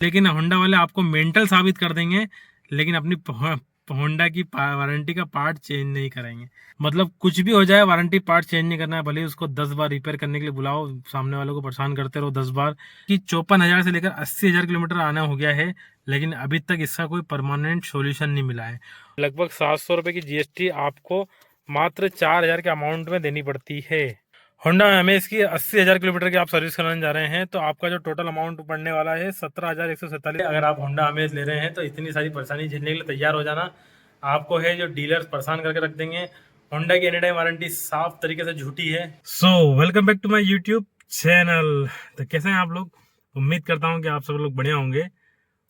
लेकिन होंडा वाले आपको मेंटल साबित कर देंगे, लेकिन अपनी होंडा की वारंटी का पार्ट चेंज नहीं करेंगे। मतलब कुछ भी हो जाए, वारंटी पार्ट चेंज नहीं करना है, भले उसको 10 बार रिपेयर करने के लिए बुलाओ, सामने वालों को परेशान करते रहो 10 बार। कि 54,000 से लेकर 80,000 किलोमीटर आना हो गया है, लेकिन अभी तक इसका कोई परमानेंट सोल्यूशन नहीं मिला है। लगभग 700 रुपये की जीएसटी आपको मात्र 4,000 के अमाउंट में देनी पड़ती है। होंडा अमेज की 80,000 किलोमीटर की आप सर्विस कराने जा रहे हैं तो आपका जो टोटल अमाउंट पड़ने वाला है 17,147। अगर आप होंडा अमेज ले रहे हैं तो इतनी सारी परेशानी झेलने के लिए तैयार हो जाना। आपको है जो डीलर्स परेशान करके रख देंगे। होंडा की एनी टाइम वारंटी साफ तरीके से झूठी है। So welcome back to my YouTube channel. तो कैसे हैं आप लोग? उम्मीद करता हूँ कि आप सब लोग बढ़िया होंगे।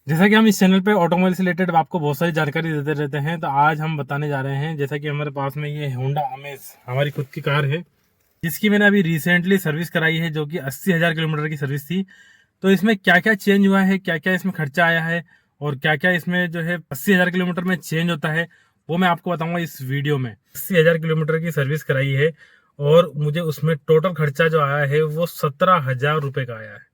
जैसा कि हम इस चैनल पे ऑटोमोबाइल से रिलेटेड आपको बहुत सारी जानकारी देते रहते हैं, तो आज हम बताने जा रहे हैं, जैसा कि हमारे पास में ये होंडा अमेज हमारी खुद की कार है, जिसकी मैंने अभी रिसेंटली सर्विस कराई है, जो कि 80,000 किलोमीटर की सर्विस थी। तो इसमें क्या क्या चेंज हुआ है, क्या क्या इसमें खर्चा आया है, और क्या क्या इसमें जो है 80,000 किलोमीटर में चेंज होता है, वो मैं आपको बताऊंगा इस वीडियो में। 80,000 किलोमीटर की सर्विस कराई है और मुझे उसमें टोटल खर्चा जो आया है वो 17,000 रुपये का आया है।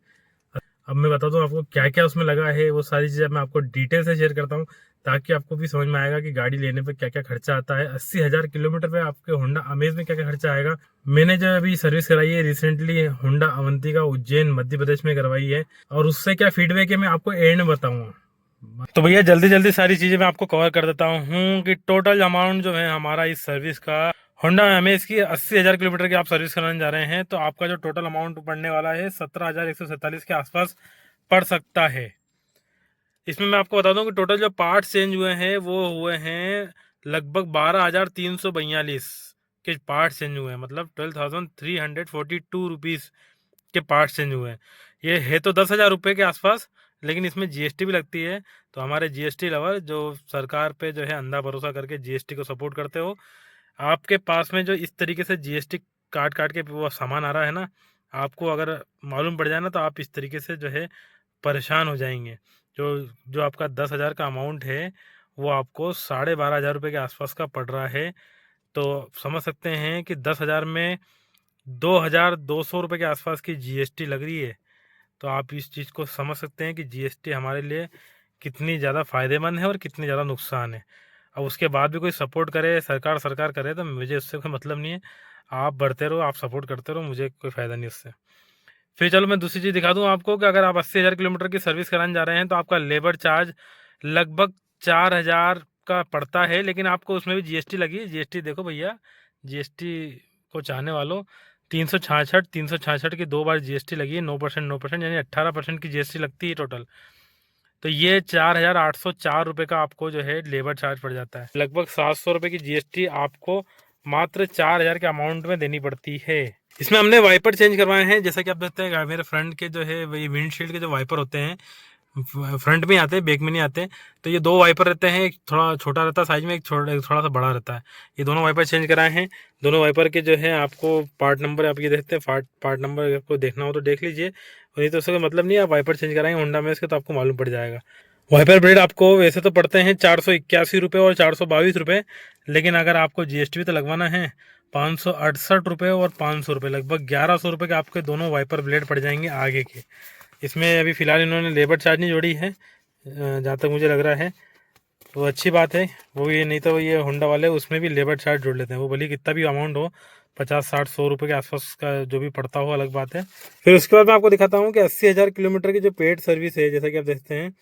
अब मैं बताता हूँ आपको क्या क्या उसमें लगा है, वो सारी चीज़ें मैं आपको डिटेल से शेयर करता हूँ, ताकि आपको भी समझ में आएगा कि गाड़ी लेने पे क्या क्या खर्चा आता है। 80,000 किलोमीटर पे आपके होंडा अमेज में क्या क्या खर्चा आएगा। मैंने जो अभी सर्विस कराई है रिसेंटली होंडा अवंतिका उज्जैन मध्य प्रदेश में करवाई है, और उससे क्या फीडबैक है मैं आपको एंड में बताऊंगा। तो भैया जल्दी जल्दी सारी चीजें मैं आपको कवर कर देता हूँ कि टोटल अमाउंट जो है हमारा इस सर्विस का, होंडा अमेज की 80,000 किलोमीटर की आप सर्विस कराने जा रहे हैं तो आपका जो टोटल अमाउंट पड़ने वाला है 17,147 के आसपास पड़ सकता है। इसमें मैं आपको बता दूं कि टोटल जो पार्ट्स चेंज हुए हैं वो हुए हैं लगभग 12,342 के पार्ट्स चेंज हुए हैं, मतलब 12,342 रुपीज़ के पार्ट्स चेंज हुए हैं। ये है तो 10,000 रुपये के आसपास, लेकिन इसमें जीएसटी भी लगती है। तो हमारे जीएसटी लवर जो सरकार पे जो है अंधा भरोसा करके जीएसटी को सपोर्ट करते हो, आपके पास में जो इस तरीके से जीएसटी काट काट के वो सामान आ रहा है ना, आपको अगर मालूम पड़ जाए ना तो आप इस तरीके से जो है परेशान हो जाएंगे। जो जो आपका 10,000 का अमाउंट है वो आपको 12,500 रुपये के आसपास का पड़ रहा है। तो समझ सकते हैं कि 10,000 में 2,200 रुपये के आसपास की जीएसटी लग रही है। तो आप इस चीज़ को समझ सकते हैं कि जीएसटी हमारे लिए कितनी ज़्यादा फ़ायदेमंद है और कितनी ज़्यादा नुकसान है। अब उसके बाद भी कोई सपोर्ट करे, सरकार सरकार करे, तो मुझे उससे कोई मतलब नहीं है। आप बढ़ते रहो, आप सपोर्ट करते रहो, मुझे कोई फ़ायदा नहीं उससे। फिर चलो मैं दूसरी चीज़ दिखा दूँ आपको कि अगर आप 80,000 किलोमीटर की सर्विस कराने जा रहे हैं तो आपका लेबर चार्ज लगभग 4,000 का पड़ता है, लेकिन आपको उसमें भी जीएसटी लगी है। जीएसटी देखो भैया, जीएसटी को चाहने वालों, 366 की 2 बार जीएसटी लगी है। 9% 9% यानी 18% की जीएसटी लगती है टोटल। तो ये 4,804 रुपये का आपको जो है लेबर चार्ज पड़ जाता है। लगभग 700 रुपये की जीएसटी आपको मात्र 4,000 के अमाउंट में देनी पड़ती है। इसमें हमने वाइपर चेंज करवाए हैं, जैसा कि आप देखते हैं मेरे फ्रंट के जो है वही विंडशील्ड के जो वाइपर होते हैं, फ्रंट में आते हैं, बैक में नहीं आते। तो ये दो वाइपर रहते हैं, एक थोड़ा छोटा रहता है साइज में, एक थोड़ा सा बड़ा रहता है। ये दोनों वाइपर चेंज कराए हैं। दोनों वाइपर के जो है आपको पार्ट नंबर आप ये देखते हैं, पार्ट नंबर आपको देखना हो तो देख लीजिए, और ये तो उसका मतलब नहीं है आप वाइपर चेंज कराएंगे होंडा में इसके तो आपको मालूम पड़ जाएगा। वाइपर ब्लेड आपको वैसे तो पड़ते हैं 481 रुपये और 422 रुपये, लेकिन अगर आपको जीएसटी भी तो लगवाना है 568 रुपये और 500 रुपये, लगभग 1,100 रुपये के आपके दोनों वाइपर ब्लेड पड़ जाएंगे आगे के। इसमें अभी फ़िलहाल इन्होंने लेबर चार्ज नहीं जोड़ी है, जहाँ तक मुझे लग रहा है, तो अच्छी बात है। वो ये नहीं तो ये होंडा वाले उसमें भी लेबर चार्ज जोड़ लेते हैं, वो भले कितना भी अमाउंट हो, 50 60 100 रुपये के आसपास का जो भी पड़ता हो अलग बात है। फिर उसके बाद मैं आपको दिखाता हूँ कि 80,000 किलोमीटर की जो पेड सर्विस है, जैसा कि आप देखते हैं,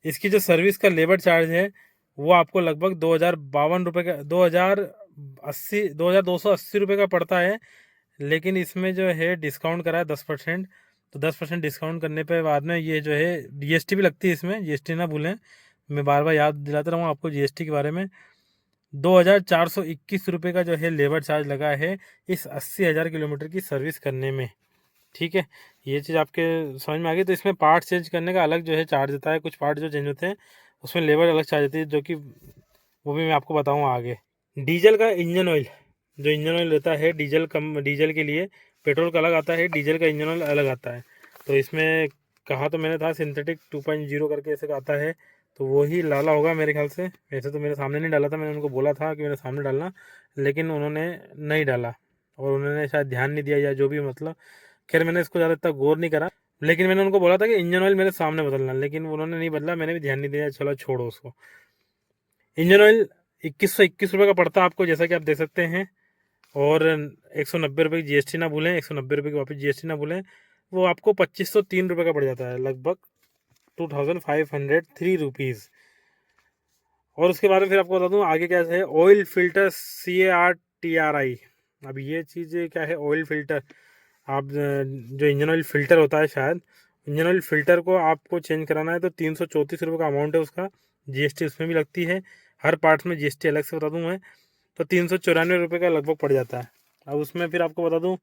इसकी जो सर्विस का लेबर चार्ज है वो आपको लगभग 2,052 रुपये का, 2,280 रुपये का पड़ता है। लेकिन इसमें जो है डिस्काउंट करा है 10%। तो 10% डिस्काउंट करने पे बाद में ये जो है जीएसटी भी लगती है इसमें, जीएसटी ना भूलें, मैं बार बार याद दिलाता रहूँ आपको जीएसटी के बारे में। 2,421 रुपये का जो है लेबर चार्ज लगा है इस 80,000 किलोमीटर की सर्विस करने में। ठीक है, ये चीज़ आपके समझ में आ गई। तो इसमें पार्ट चेंज करने का अलग जो है चार्ज होता है, कुछ पार्ट जो चेंज होते हैं उसमें लेबर अलग चार्ज होती है, जो कि वो भी मैं आपको बताऊँगा आगे। डीजल का इंजन ऑयल, जो इंजन ऑयल रहता है डीजल के लिए पेट्रोल का अलग आता है, डीजल का इंजन ऑयल अलग आता है। तो इसमें कहा तो मैंने था सिंथेटिक 2.0 करके ऐसे का आता है, तो वही डाला होगा मेरे ख्याल से। वैसे तो मेरे सामने नहीं डाला था, मैंने उनको बोला था कि मेरे सामने डालना, लेकिन उन्होंने नहीं डाला, और उन्होंने शायद ध्यान नहीं दिया या जो भी, मतलब खैर मैंने इसको ज़्यादा इतना गौर नहीं करा। लेकिन मैंने उनको बोला था कि इंजन ऑयल मेरे सामने बदलना, लेकिन उन्होंने नहीं बदला, मैंने भी ध्यान नहीं दिया, चलो छोड़ो उसको। इंजन ऑयल 2121 रुपये का पड़ता है आपको, जैसा कि आप देख सकते हैं। और 190 रुपये की GST ना भूलें, 190 रुपये की वापस GST ना भूलें, वो आपको 2503 रुपये का पड़ जाता है, लगभग 2503 रुपीज़। और उसके बाद में फिर आपको बता दूं आगे क्या है, ऑयल फिल्टर CARTRI। अब ये चीज़ क्या है, ऑयल फिल्टर, आप जो इंजन ऑयल फिल्टर होता है, शायद इंजन ऑयल फिल्टर को आपको चेंज कराना है तो 334 रुपये का अमाउंट है उसका। GST उसमें भी लगती है, हर पार्ट में GST अलग से बता दूं मैं, तो 394 रुपये का लगभग पड़ जाता है। अब उसमें फिर आपको बता दूं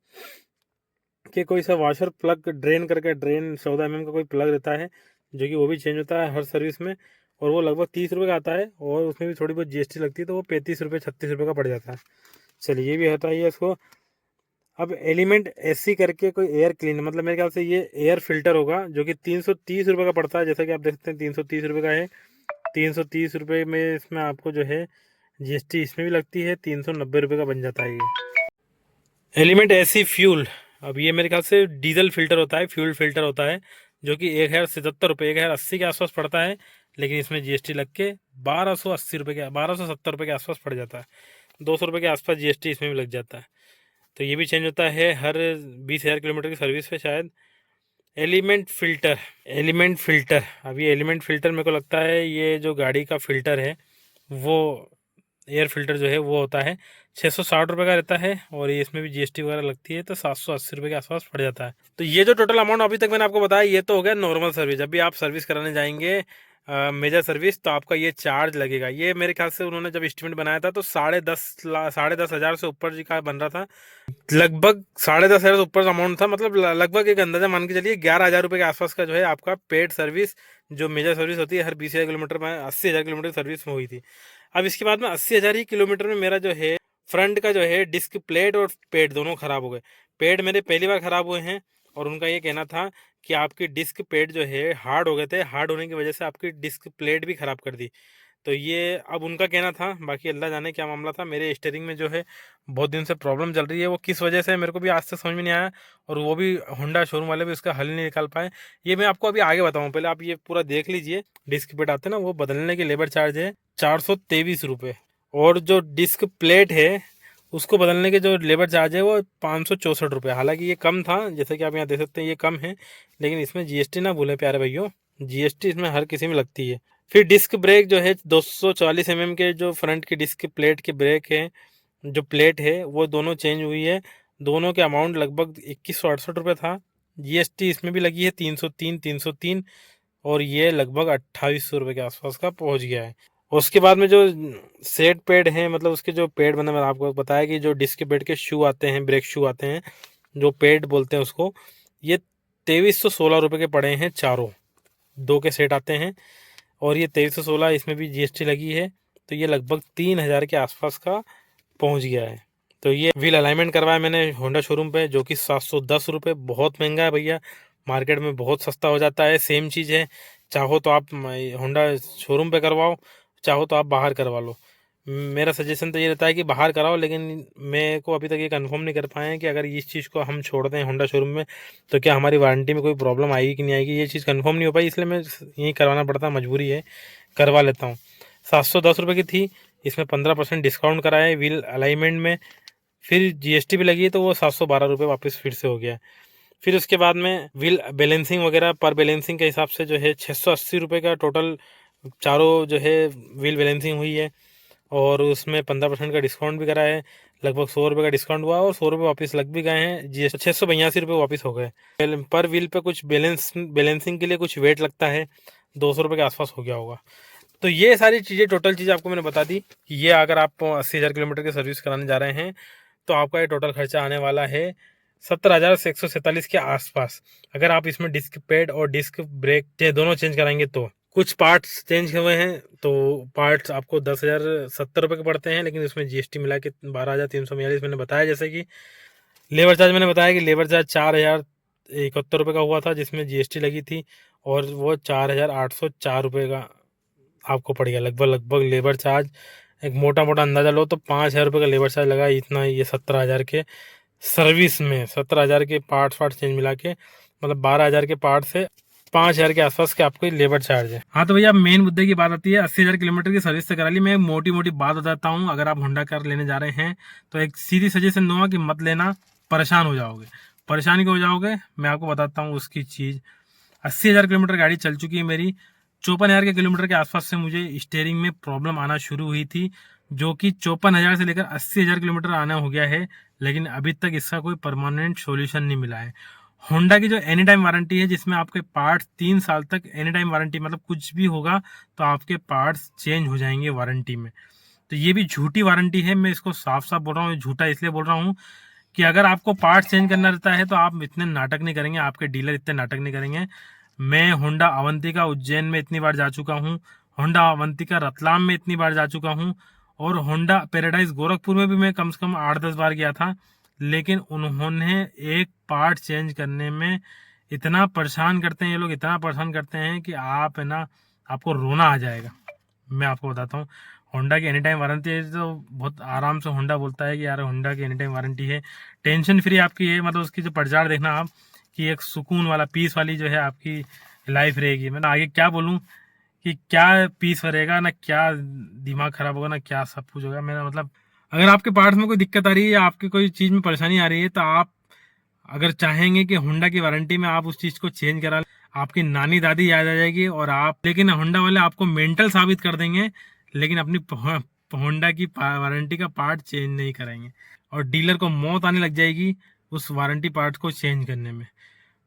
कि कोई सा वाशर प्लग ड्रेन करके, ड्रेन 14 mm का कोई प्लग रहता है, जो कि वो भी चेंज होता है हर सर्विस में, और वो लगभग 30 रुपये का आता है, और उसमें भी थोड़ी बहुत GST लगती है, तो वो 35 रुपये 36 रुपये का पड़ जाता है। चलिए, ये भी होता है इसको। अब एलिमेंट SC करके कोई एयर क्लीन, मतलब मेरे ख्याल से ये एयर फिल्टर होगा, जो कि 330 रुपये का पड़ता है, जैसा कि आप देख सकते हैं 330 रुपये का है। 330 रुपये में इसमें आपको जो है GST इसमें भी लगती है, 390 रुपये का बन जाता है ये एलिमेंट SC फ्यूल। अब ये मेरे ख्याल से डीजल फिल्टर होता है, फ्यूल फिल्टर होता है, जो कि 1077 रुपये 1080 के आसपास पड़ता है, लेकिन इसमें GST लग के 1280 रुपये के 1270 रुपये के आसपास पड़ जाता है। 200 रुपये के आसपास GST इसमें भी लग जाता है। तो ये भी चेंज होता है हर 20,000 किलोमीटर की सर्विस पे शायद। एलिमेंट फ़िल्टर, अब ये एलिमेंट फ़िल्टर मेरे को लगता है ये जो गाड़ी का फ़िल्टर है, वो एयर फ़िल्टर जो है वो होता है, 660 रुपये का रहता है, और ये इसमें भी GST वगैरह लगती है, तो 780 रुपये के आसपास पड़ जाता है। तो ये जो टोटल अमाउंट अभी तक मैंने आपको बताया, ये तो हो गया नॉर्मल सर्विस। अभी आप सर्विस कराने जाएंगे मेजर सर्विस, तो आपका ये चार्ज लगेगा। ये मेरे ख्याल से उन्होंने जब एस्टिमेट बनाया था तो 10,500 से ऊपर जी का बन रहा था, लगभग 10,500 से ऊपर अमाउंट था, मतलब लगभग एक अंदाजा मान के चलिए 11,000 रुपये के आसपास का जो है आपका पेड सर्विस, जो मेजर सर्विस होती है हर 20,000 किलोमीटर में, 80,000 किलोमीटर सर्विस में हुई थी। अब इसके बाद में 80,000 ही किलोमीटर में मेरा जो है फ्रंट का जो है डिस्क प्लेट और पेड दोनों खराब हो गए। पेड मेरे पहली बार खराब हुए हैं, और उनका ये कहना था कि आपकी डिस्क पेड जो है हार्ड हो गए थे, हार्ड होने की वजह से आपकी डिस्क प्लेट भी ख़राब कर दी। तो ये अब उनका कहना था, बाकी अल्लाह जाने क्या मामला था। मेरे स्टीयरिंग में जो है बहुत दिन से प्रॉब्लम चल रही है, वो किस वजह से मेरे को भी आज तक समझ में नहीं आया, और वो भी होंडा शोरूम वाले भी उसका हल नहीं निकाल पाए। ये मैं आपको अभी आगे बताऊँ, पहले आप ये पूरा देख लीजिए। डिस्क पेड आते हैं ना, वो बदलने के लेबर चार्ज है 423 रुपये, और जो डिस्क प्लेट है उसको बदलने के जो लेबर चार्ज है वो 564 रुपये। हालांकि ये कम था, जैसे कि आप यहाँ देख सकते हैं ये कम है, लेकिन इसमें GST ना भूलें प्यारे भाइयों, GST इसमें हर किसी में लगती है। फिर डिस्क ब्रेक जो है 240 mm के जो फ्रंट की डिस्क प्लेट के ब्रेक है, जो प्लेट है वो दोनों चेंज हुई है। दोनों के अमाउंट लगभग 2168 रुपये था। GST इसमें भी लगी है 303, और ये लगभग 2800 रुपये के आसपास का पहुंच गया है। उसके बाद में जो सेट पैड हैं, मतलब उसके जो पैड मैंने आपको बताया कि जो डिस्क पैड के शू आते हैं, ब्रेक शू आते हैं, जो पैड बोलते हैं उसको, ये 2316 रुपये के पड़े हैं, चारों 2 के सेट आते हैं, और ये 2316, इसमें भी GST लगी है, तो ये लगभग 3,000 के आसपास का पहुंच गया है। तो ये व्हील अलाइनमेंट करवाया मैंने होंडा शोरूम पे, जो कि 710 रुपये, बहुत महंगा है भैया। मार्केट में बहुत सस्ता हो जाता है, सेम चीज़ है। चाहो तो आप होंडा शोरूम पे करवाओ, चाहो तो आप बाहर करवा लो। मेरा सजेशन तो ये रहता है कि बाहर कराओ, लेकिन मेरे को अभी तक ये कंफर्म नहीं कर पाए हैं कि अगर इस चीज़ को हम छोड़ दें होंडा शोरूम में, तो क्या हमारी वारंटी में कोई प्रॉब्लम आएगी कि नहीं आएगी, ये चीज़ कंफर्म नहीं हो पाई, इसलिए मैं यहीं करवाना पड़ता, मजबूरी है, करवा लेता हूँ। 710 रुपये की थी, इसमें 15% डिस्काउंट करा है व्हील अलाइनमेंट में, फिर GST भी लगी है, तो वो 712 रुपये वापस फिर से हो गया। फिर उसके बाद में व्हील बैलेंसिंग वगैरह, पर बैलेंसिंग के हिसाब से जो है 680 रुपये का टोटल चारों जो है व्हील बैलेंसिंग हुई है, और उसमें 15% का डिस्काउंट भी करा है। लगभग 100 रुपये का डिस्काउंट हुआ, और 100 रुपये वापस लग भी गए हैं। GST 682 रुपये वापस हो गए। पर व्हील पे कुछ बैलेंसिंग के लिए कुछ वेट लगता है, 200 रुपये के आसपास हो गया होगा। तो ये सारी चीज़ें, टोटल चीज़ें आपको मैंने बता दी। ये अगर आप 80,000 किलोमीटर की सर्विस कराने जा रहे हैं, तो आपका ये टोटल खर्चा आने वाला है 17,147 के आसपास। अगर आप इसमें डिस्क पैड और डिस्क ब्रेक दोनों चेंज कराएंगे तो कुछ पार्ट्स चेंज हुए हैं, तो पार्ट्स आपको 10,070 रुपये के पड़ते हैं, लेकिन उसमें GST मिला के 12,342 मैंने बताया। जैसे कि लेबर चार्ज मैंने बताया कि लेबर चार्ज 4,071 रुपये का हुआ था, जिसमें GST लगी थी, और वो 4,804 रुपये का आपको पड़ गया लगभग लेबर चार्ज। एक मोटा मोटा अंदाज़ा लो तो 5,000 रुपये का लेबर चार्ज लगा, इतना ये 17,000 के सर्विस में, 17,000 के पार्ट्स चेंज मिला के मतलब 12,000 के पार्ट से 5,000 के आसपास के आपको लेबर चार्ज है। हाँ तो भैया मेन मुद्दे की बात आती है, 80,000 किलोमीटर की सर्विस से करा ली। मैं मोटी मोटी बात बताता हूँ, अगर आप होंडा कार लेने जा रहे हैं तो एक सीधी सजेशन दूंगा कि मत लेना, परेशान हो जाओगे। परेशान क्यों हो जाओगे, मैं आपको बताता हूँ उसकी चीज। 80,000 किलोमीटर गाड़ी चल चुकी है मेरी। 54,000 के किलोमीटर के आसपास से मुझे स्टीयरिंग में प्रॉब्लम आना शुरू हुई थी, जो कि 54,000 से लेकर 80,000 किलोमीटर आना हो गया है, लेकिन अभी तक इसका कोई परमानेंट सॉल्यूशन नहीं मिला है। होंडा की जो एनी टाइम वारंटी है, जिसमें आपके पार्ट्स 3 साल तक एनी टाइम वारंटी, मतलब कुछ भी होगा तो आपके पार्ट्स चेंज हो जाएंगे वारंटी में। तो ये भी झूठी वारंटी है, मैं इसको साफ साफ बोल रहा हूँ। झूठा इसलिए बोल रहा हूँ कि अगर आपको पार्ट चेंज करना रहता है तो आप इतने नाटक नहीं करेंगे, आपके डीलर इतने नाटक नहीं करेंगे। मैं होंडा अवंतिका उज्जैन में इतनी बार जा चुका हूँ, होंडा अवंतिका रतलाम में इतनी बार जा चुका हूँ, और होंडा पैराडाइज गोरखपुर में भी मैं कम से कम 8-10 बार गया था। लेकिन उन्होंने एक पार्ट चेंज करने में इतना परेशान करते हैं ये लोग, इतना परेशान करते हैं कि आप है ना, आपको रोना आ जाएगा। मैं आपको बताता हूँ, होंडा की एनी टाइम वारंटी है तो बहुत आराम से होंडा बोलता है कि यार होंडा की एनी टाइम वारंटी है, टेंशन फ्री आपकी है। मतलब उसकी जो प्रचार देखना आप, कि एक सुकून वाला पीस वाली जो है आपकी लाइफ रहेगी। मैं आगे क्या बोलूँ कि क्या पीस रहेगा ना, क्या दिमाग खराब होगा ना, क्या सब कुछ होगा। मेरा मतलब, अगर आपके पार्ट्स में कोई दिक्कत आ रही है या आपकी कोई चीज़ में परेशानी आ रही है, तो आप अगर चाहेंगे कि होंडा की वारंटी में आप उस चीज़ को चेंज करा, आपकी नानी दादी याद आ जाएगी और आप, लेकिन होंडा वाले आपको मेंटल साबित कर देंगे, लेकिन अपनी होंडा की वारंटी का पार्ट चेंज नहीं कराएंगे, और डीलर को मौत आने लग जाएगी उस वारंटी पार्ट को चेंज करने में।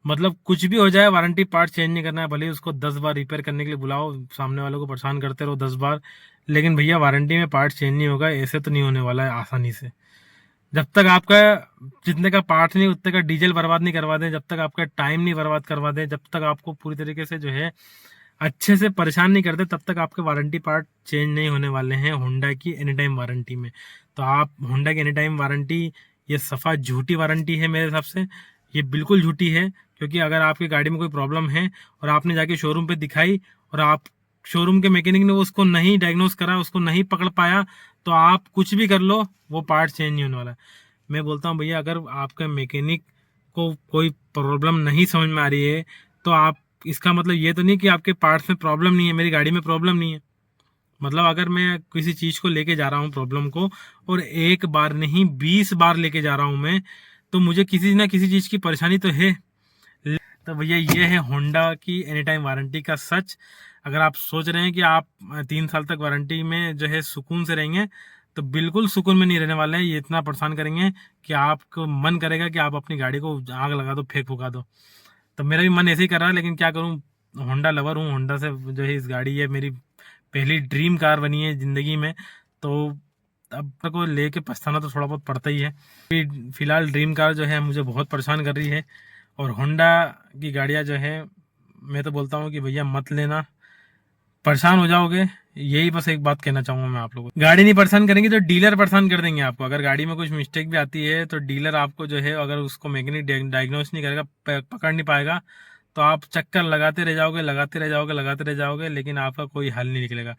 मतलब कुछ भी हो जाए, वारंटी पार्ट चेंज नहीं करना है, भले उसको 10 बार रिपेयर करने के लिए बुलाओ, सामने वालों को परेशान करते रहो 10 बार, लेकिन भैया वारंटी में पार्ट चेंज नहीं होगा। ऐसे तो नहीं होने वाला है आसानी से। जब तक आपका जितने का पार्ट नहीं, उतने का डीजल बर्बाद नहीं करवा दें, जब तक आपका टाइम नहीं बर्बाद करवा दें, जब तक आपको पूरी तरीके से जो है अच्छे से परेशान नहीं करते, तब तक आपके वारंटी पार्ट चेंज नहीं होने वाले हैं होंडा की एनी टाइम वारंटी में। तो आप होंडा की एनी टाइम वारंटी, ये सफ़ा झूठी वारंटी है मेरे हिसाब से। ये बिल्कुल झूठी है, क्योंकि अगर आपकी गाड़ी में कोई प्रॉब्लम है और आपने जाके शोरूम पे दिखाई और आप शोरूम के मैकेनिक ने उसको नहीं डायग्नोस करा, उसको नहीं पकड़ पाया, तो आप कुछ भी कर लो, वो पार्ट चेंज नहीं होने वाला। मैं बोलता हूँ भैया, अगर आपका मैकेनिक को कोई प्रॉब्लम नहीं समझ में आ रही है, तो आप, इसका मतलब ये तो नहीं कि आपके पार्ट्स में प्रॉब्लम नहीं है, मेरी गाड़ी में प्रॉब्लम नहीं है। मतलब अगर मैं किसी चीज़ को लेके जा रहा हूँ प्रॉब्लम को, और एक बार नहीं 20 बार लेके जा रहा हूँ मैं, तो मुझे किसी ना किसी चीज़ की परेशानी तो है। तो भैया ये है होंडा की एनी टाइम वारंटी का सच। अगर आप सोच रहे हैं कि आप 3 साल तक वारंटी में जो है सुकून से रहेंगे, तो बिल्कुल सुकून में नहीं रहने वाले हैं। ये इतना परेशान करेंगे कि आपको मन करेगा कि आप अपनी गाड़ी को आग लगा दो, फेंक फुका दो। तो मेरा भी मन ऐसे ही कर रहा है, लेकिन क्या करूं, होंडा लवर हूं। होंडा से जो है, इस गाड़ी है मेरी पहली ड्रीम कार बनी है ज़िंदगी में, तो अब तक को लेके पछताना तो थोड़ा बहुत पड़ता ही है। फिलहाल ड्रीम कार जो है मुझे बहुत परेशान कर रही है, और होंडा की गाड़ियां जो है, मैं तो बोलता हूँ कि भैया मत लेना, परेशान हो जाओगे। यही बस एक बात कहना चाहूंगा मैं आप लोगों को। गाड़ी नहीं परेशान करेंगे तो डीलर परेशान कर देंगे आपको। अगर गाड़ी में कुछ मिस्टेक भी आती है तो डीलर आपको जो है, अगर उसको मैकेनिक डायग्नोस नहीं करेगा, पकड़ नहीं पाएगा, तो आप चक्कर लगाते रह जाओगे, लगाते रह जाओगे, लगाते रह जाओगे, लेकिन आपका कोई हल नहीं निकलेगा।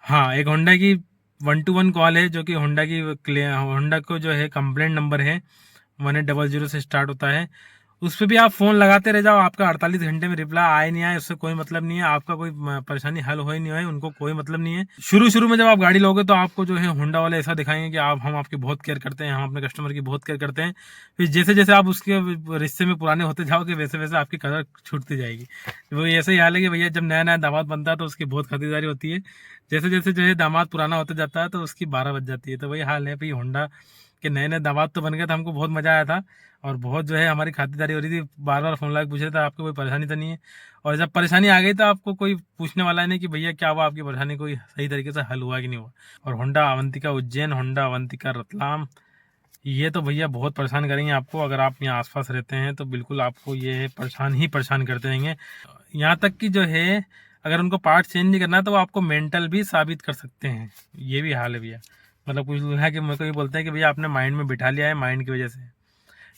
हाँ, एक होंडा की 121 कॉल है, जो कि होंडा को जो है कंप्लेंट नंबर है 1800 से स्टार्ट होता है। उस पर भी आप फ़ोन लगाते रह जाओ, आपका 48 घंटे में रिप्लाई आए नहीं आए उससे कोई मतलब नहीं है। आपका कोई परेशानी हल हो ही नहीं हो, उनको कोई मतलब नहीं है। शुरू शुरू में जब आप गाड़ी लोगे तो आपको जो है होंडा वाले ऐसा दिखाएंगे कि हम आपकी बहुत केयर करते हैं, हम अपने कस्टमर की बहुत केयर करते हैं। फिर जैसे जैसे आप उसके रिश्ते में पुराने होते जाओगे, वैसे वैसे आपकी कदर छूटती जाएगी। वो ऐसे ही हाल है कि भैया, जब नया नया दामाद बनता है तो उसकी बहुत खरीदारी होती है, जैसे जैसे जो है दामाद पुराना होता जाता है तो उसकी 12 बज जाती है। तो वही हाल है भाई, होंडा के नए नए दामाद तो बन गए, तो हमको बहुत मजा आया था, और बहुत जो है हमारी खातिरदारी हो रही थी। बार बार फोन लगा पूछ रहे थे आपको कोई परेशानी तो नहीं है, और जब परेशानी आ गई तो आपको कोई पूछने वाला नहीं कि भैया क्या हुआ, आपकी परेशानी कोई सही तरीके से हल हुआ कि नहीं हुआ। और होंडा अवंतिका उज्जैन, होंडा अवंतिका रतलाम, ये तो भैया बहुत परेशान करेंगे आपको। अगर आप यहाँ आसपास रहते हैं तो बिल्कुल आपको ये परेशान ही परेशान करते रहेंगे। यहाँ तक कि जो है, अगर उनको पार्ट चेंज नहीं करना तो वो आपको मेंटल भी साबित कर सकते हैं। ये भी हाल है भैया। मतलब कुछ लोग हैं कि मेरे को ये बोलते हैं कि भैया आपने माइंड में बिठा लिया है, माइंड की वजह से।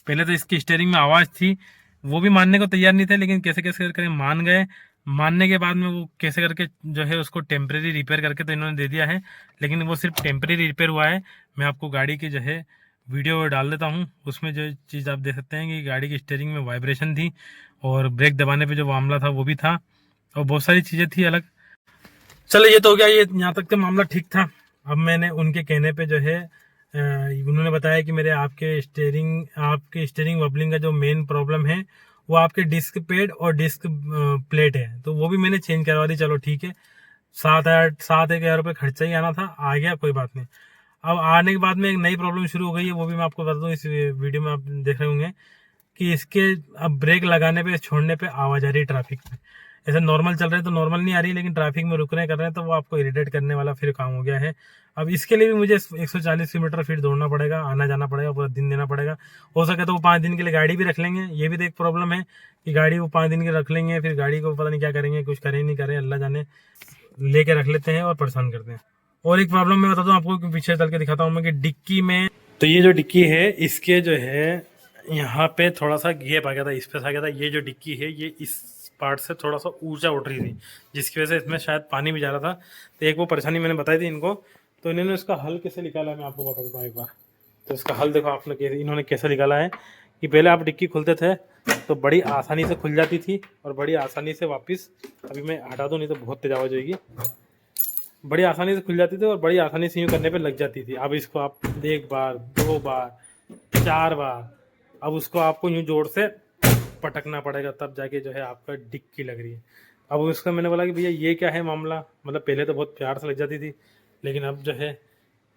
पहले तो इसकी स्टीयरिंग में आवाज़ थी, वो भी मानने को तैयार नहीं थे, लेकिन कैसे कैसे करके मान गए। मानने के बाद में वो कैसे करके जो है उसको टेम्परेरी रिपेयर करके तो इन्होंने दे दिया है, लेकिन वो सिर्फ टेम्परेरी रिपेयर हुआ है। मैं आपको गाड़ी की जो है वीडियो डाल देता हूँ। उसमें जो चीज़ आप देख सकते हैं कि गाड़ी की स्टीयरिंग में वाइब्रेशन थी और ब्रेक दबाने पे जो मामला था वो भी था, और बहुत सारी चीज़ें थी अलग। चलो ये तो हो गया, ये यहाँ तक तो मामला ठीक था। अब मैंने उनके कहने पे जो है उन्होंने बताया कि मेरे आपके स्टीयरिंग वबलिंग का जो मेन प्रॉब्लम है वो आपके डिस्क पेड और डिस्क प्लेट है, तो वो भी मैंने चेंज करवा दी। चलो ठीक है, 7-8 7-1 हज़ार रुपये खर्चा ही आना था, आ गया, कोई बात नहीं। अब आने के बाद में एक नई प्रॉब्लम शुरू हो गई है, वो भी मैं आपको बता दूं। इस वीडियो में आप देख रहे होंगे कि इसके अब ब्रेक लगाने पे छोड़ने पे आवाज़ आ रही है ट्रैफिक में। ऐसे नॉर्मल चल रहे हैं तो नॉर्मल नहीं आ रही, लेकिन ट्रैफिक में रुक रहे कर रहे हैं तो वो आपको इरिटेट करने वाला फिर काम हो गया है। अब इसके लिए भी मुझे 140 किलोमीटर फिर दौड़ना पड़ेगा, आना जाना पड़ेगा, पूरा दिन देना पड़ेगा। हो सके तो वो 5 दिन के लिए गाड़ी भी रख लेंगे। ये भी तो एक प्रॉब्लम है कि गाड़ी वो 5 दिन की रख लेंगे, फिर गाड़ी को पता नहीं क्या करेंगे, कुछ करें नहीं करें, अल्लाह जाने। लेके रख लेते हैं और परेशान करते हैं। और एक प्रॉब्लम मैं बताता हूँ आपको कि पीछे चल के दिखाता हूँ मैं कि डिक्की में, तो ये जो डिक्की है इसके जो है यहाँ पे थोड़ा सा गैप आ गया था, स्पेस आ गया था। ये जो डिक्की है ये इस पार्ट से थोड़ा सा ऊंचा उठ रही थी, जिसकी वजह से इसमें शायद पानी भी जा रहा था। तो एक वो परेशानी मैंने बताई थी इनको, तो इन्होंने उसका हल कैसे निकाला मैं आपको बता देता हूँ एक बार। तो इसका हल देखो आपने इन्होंने कैसे निकाला है कि पहले आप डिक्की खोलते थे तो बड़ी आसानी से खुल जाती थी और बड़ी आसानी से वापस, अभी मैं हटा दूँ नहीं तो बहुत तेज आवाज़ होगी, बड़ी आसानी से खुल जाती थी और बड़ी आसानी से यूँ करने पे लग जाती थी। अब इसको आप 1 बार 2 बार 4 बार, अब उसको आपको यूँ जोर से पटकना पड़ेगा, तब जाके जो है आपका डिक्की लग रही है। अब उसका मैंने बोला कि भैया ये क्या है मामला, मतलब पहले तो बहुत प्यार से लग जाती थी, लेकिन अब जो है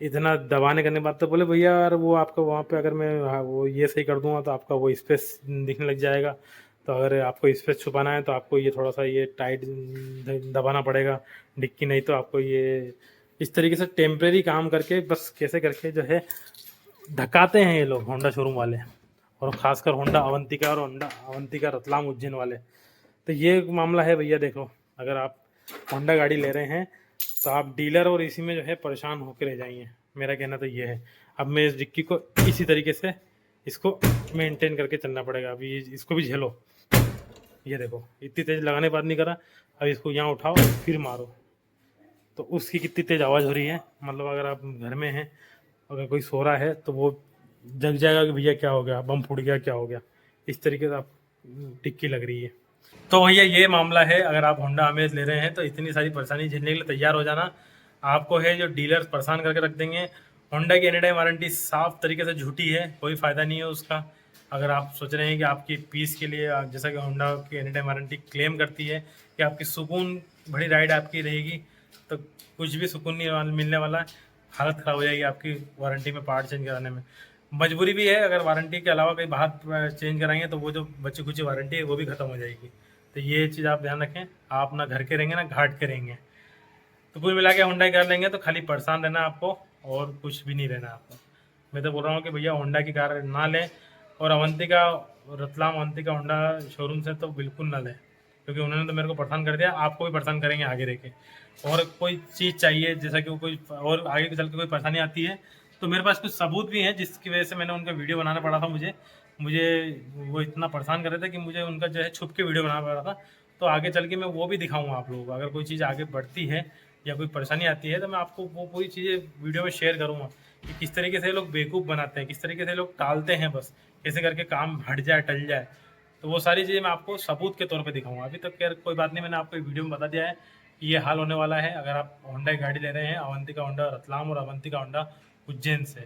इतना दबाने करने के बाद तो बोले भैया यार वो आपका वहाँ पे अगर मैं वो ये सही कर दूंगा तो आपका वो स्पेस दिखने लग जाएगा, तो अगर आपको स्पेस छुपाना है तो आपको ये थोड़ा सा ये टाइट दबाना पड़ेगा डिक्की, नहीं तो आपको ये इस तरीके से टेम्परेरी काम करके बस कैसे करके जो है धकाते हैं ये लोग होंडा शोरूम वाले, और खासकर होंडा अवंतिका और होंडा अवंतिका रतलाम उज्जैन वाले। तो ये मामला है भैया। देखो अगर आप होंडा गाड़ी ले रहे हैं तो आप डीलर और इसी में जो है परेशान होकर रह जाएंगे। मेरा कहना तो ये है। अब मैं इस डिक्की को इसी तरीके से इसको मेंटेन करके चलना पड़ेगा। अभी इसको भी झेलो। ये देखो इतनी तेज़ लगाने के बाद नहीं करा, अब इसको यहाँ उठाओ फिर मारो तो उसकी कितनी तेज़ आवाज़ हो रही है। मतलब अगर आप घर में हैं, अगर कोई सो रहा है तो वो जग जाएगा कि भैया क्या हो गया, बम फूट गया, क्या हो गया। इस तरीके से आप टिक्की लग रही है। तो भैया ये मामला है। अगर आप होंडा अमेज ले रहे हैं तो इतनी सारी परेशानी झेलने के लिए तैयार हो जाना। आपको है जो डीलर्स परेशान करके रख देंगे। होंडा की एनी टाइम वारंटी साफ तरीके से झूठी है, कोई फ़ायदा नहीं है उसका। अगर आप सोच रहे हैं कि आपकी पीस के लिए जैसा कि होंडा की एनी टाइम वारंटी क्लेम करती है कि आपकी सुकून भरी राइड आपकी रहेगी, तो कुछ भी सुकून नहीं मिलने वाला है। हालत ख़राब हो जाएगी आपकी वारंटी में पार्ट चेंज कराने में। मजबूरी भी है, अगर वारंटी के अलावा कहीं बाहर चेंज कराएंगे तो वो जो बची खुची वारंटी है वो भी ख़त्म हो जाएगी। तो ये चीज़ आप ध्यान रखें। आप ना घर के रहेंगे ना घाट के रहेंगे। तो कुल मिला के होंडा कार लेंगे तो खाली परेशान रहना आपको, और कुछ भी नहीं रहना आपको। मैं तो बोल रहा हूँ कि भैया होंडा की कार ना लें, और अवंतिका रतलाम अवंतिका होंडा शोरूम से तो बिल्कुल ना लें, क्योंकि उन्होंने तो मेरे को परेशान कर दिया, आपको भी परेशान करेंगे आगे रह के। और कोई चीज़ चाहिए जैसा कि वो कोई और आगे चल के कोई परेशानी आती है तो मेरे पास कुछ सबूत भी हैं, जिसकी वजह से मैंने उनका वीडियो बनाना पड़ा था। मुझे मुझे वो इतना परेशान कर रहे थे कि मुझे उनका जो है छुप के वीडियो बनाना पड़ा था। तो आगे चल के मैं वो भी दिखाऊंगा आप लोगों को। अगर कोई चीज़ आगे बढ़ती है या कोई परेशानी आती है तो मैं आपको वो पूरी चीज़ें वीडियो में शेयर करूँगा कि किस तरीके से लोग बेवकूफ़ बनाते हैं, किस तरीके से लोग टालते हैं, बस कैसे करके काम हट जाए, टल जाए। तो वो सारी चीज़ें मैं आपको सबूत के तौर पे दिखाऊंगा। अभी तक खैर कोई बात नहीं, मैंने आपको वीडियो में बता दिया है कि ये हाल होने वाला है अगर आप होंडा की गाड़ी ले रहे हैं अवंतिका होंडा रतलाम और अवंतिका होंडा उज्जैन से।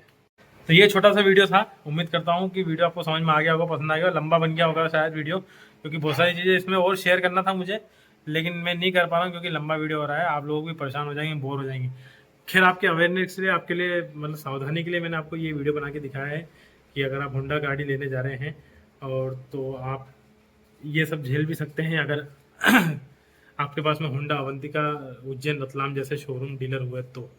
तो ये छोटा सा वीडियो था। उम्मीद करता हूँ कि वीडियो आपको समझ में आ गया होगा, पसंद आ गया। लंबा बन गया होगा शायद वीडियो, क्योंकि बहुत सारी चीज़ें इसमें और शेयर करना था मुझे, लेकिन मैं नहीं कर पा रहा हूँ क्योंकि लंबा वीडियो हो रहा है। आप लोग भी परेशान हो जाएंगे, बोर हो जाएंगे। खैर आपके अवेयरनेस के लिए, आपके लिए मतलब सावधानी के लिए मैंने आपको ये वीडियो बना के दिखाया है कि अगर आप होंडा गाड़ी लेने जा रहे हैं और तो आप ये सब झेल भी सकते हैं अगर आपके पास में होंडा अवंतिका उज्जैन रतलाम जैसे शोरूम डीलर हुए तो।